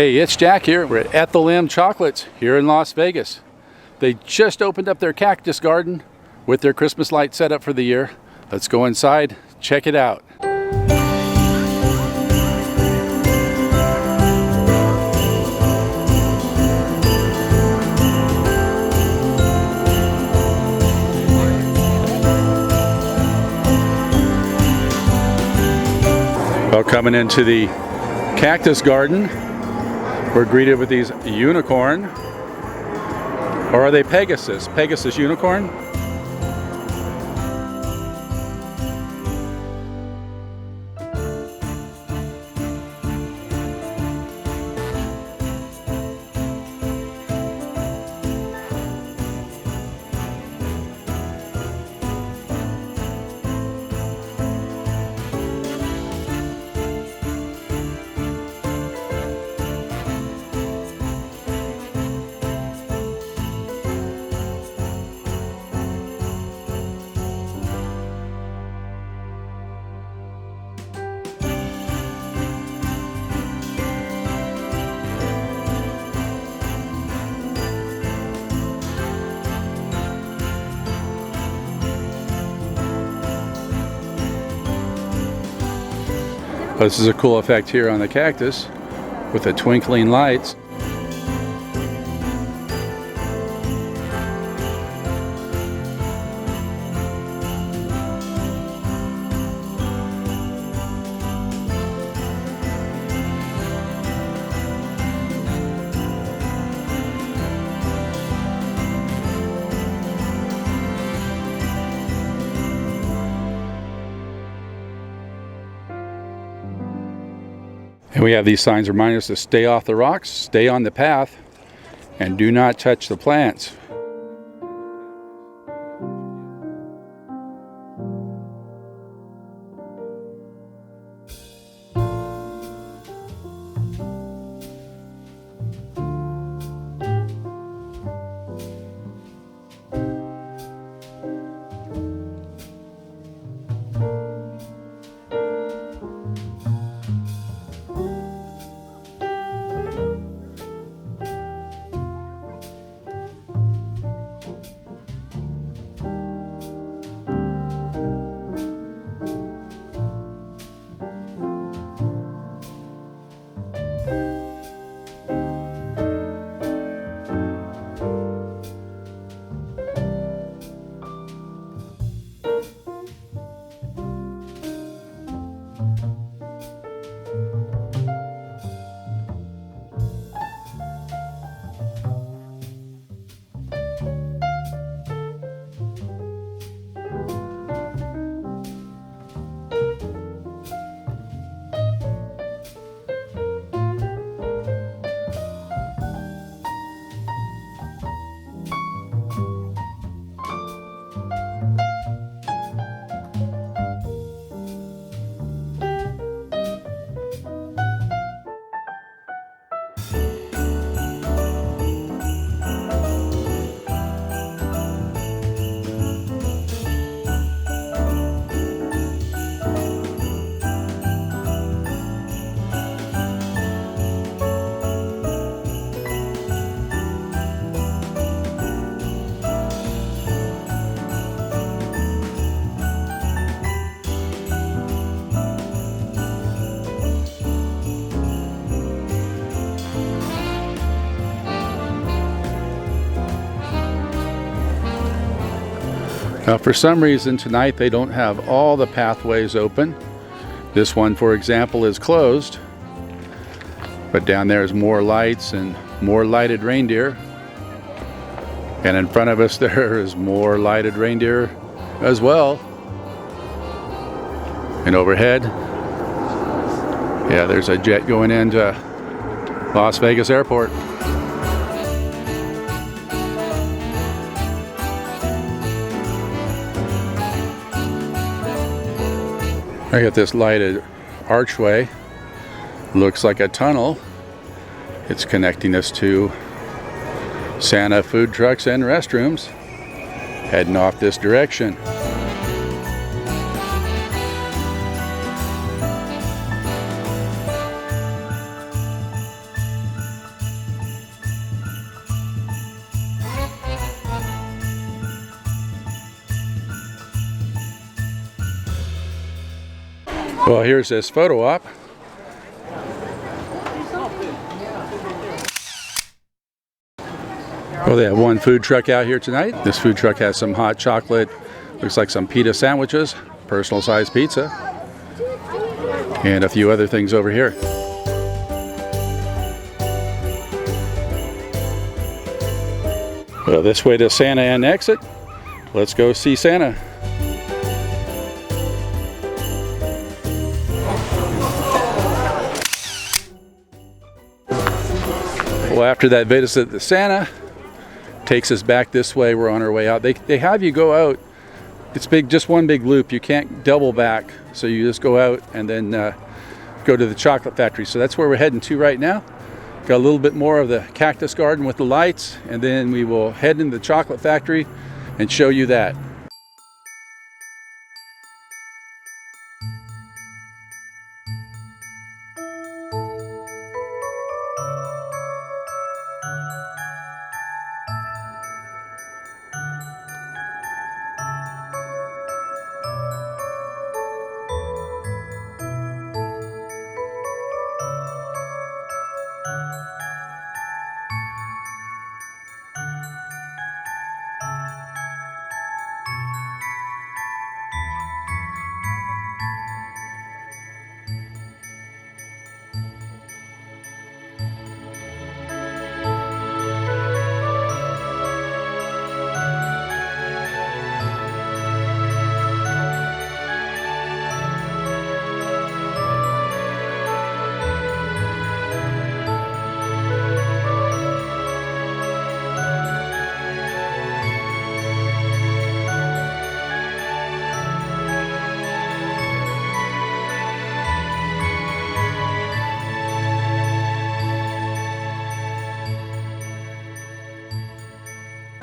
Hey, it's Jack here. We're at Ethel Chocolates here in Las Vegas. They just opened up their cactus garden with their Christmas light set up for the year. Let's go inside, check it out. Well, coming into the cactus garden, we're greeted with these unicorn, or are they Pegasus? Pegasus unicorn? This is a cool effect here on the cactus with the twinkling lights. And we have these signs reminding us to stay off the rocks, stay on the path, and do not touch the plants. Now, for some reason tonight they don't have all the pathways open. This one, for example, is closed, but down there is more lights and more lighted reindeer, and in front of us there is more lighted reindeer as well. And overhead, yeah, there's a jet going into Las Vegas Airport. I got this lighted archway. Looks like a tunnel. It's connecting us to Santa food trucks and restrooms. Heading off this direction. Well, here's this photo op. Well, they have one food truck out here tonight. This food truck has some hot chocolate, looks like some pita sandwiches, personal size pizza, and a few other things over here. Well, this way to Santa Ana exit. Let's go see Santa. Well, after that visit to Santa, takes us back this way. We're on our way out. They have you go out. It's big, just one big loop. You can't double back, so you just go out and then go to the chocolate factory. So that's where we're heading to right now. Got a little bit more of the cactus garden with the lights, and then we will head into the chocolate factory and show you that.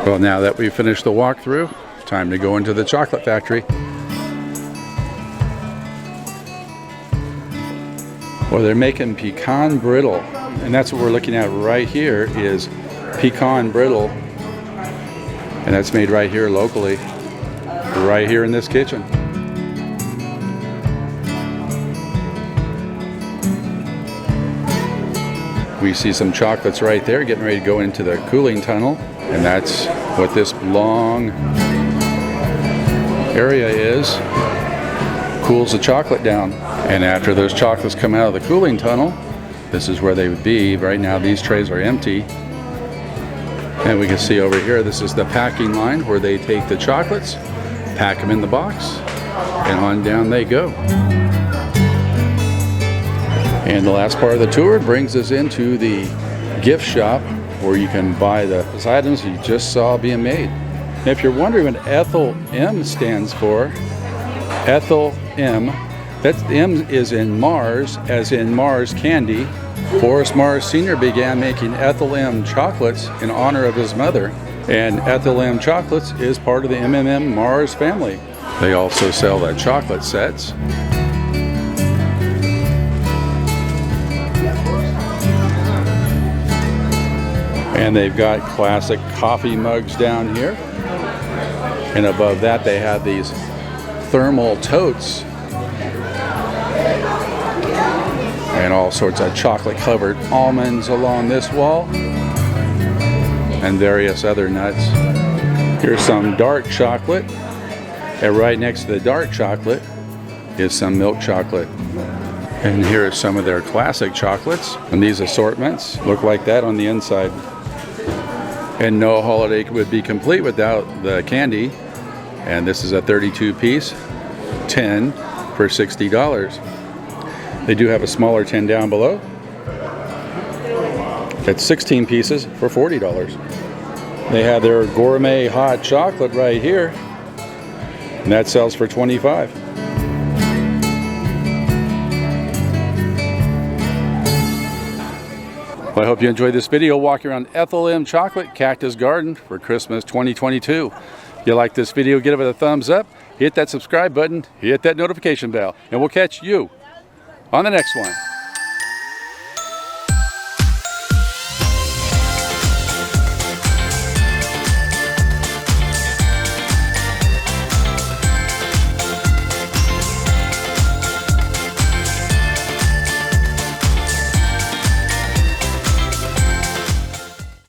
Well, now that we've finished the walkthrough, time to go into the chocolate factory. Well, they're making pecan brittle, and that's what we're looking at right here is pecan brittle, and that's made right here locally, right here in this kitchen. We see some chocolates right there getting ready to go into the cooling tunnel, and that's what this long area is. Cools the chocolate down, and after those chocolates come out of the cooling tunnel, this is where they would be. Right now these trays are empty, and we can see over here this is the packing line where they take the chocolates, pack them in the box, and on down they go. And the last part of the tour brings us into the gift shop where you can buy those items you just saw being made. And if you're wondering what Ethel M stands for, Ethel M, that M is in Mars, as in Mars candy. Horace Mars Sr. began making Ethel M chocolates in honor of his mother, and Ethel M chocolates is part of the MMM Mars family. They also sell the chocolate sets. And they've got classic coffee mugs down here. And above that they have these thermal totes. And all sorts of chocolate covered almonds along this wall. And various other nuts. Here's some dark chocolate. And right next to the dark chocolate is some milk chocolate. And here are some of their classic chocolates. And these assortments look like that on the inside. And no holiday would be complete without the candy. And this is a 32 piece, 10 for $60. They do have a smaller 10 down below. That's 16 pieces for $40. They have their gourmet hot chocolate right here, and that sells for $25. Well, I hope you enjoyed this video walking around Ethel M Chocolate Cactus Garden for Christmas 2022. If you like this video, give it a thumbs up, hit that subscribe button, hit that notification bell, and we'll catch you on the next one.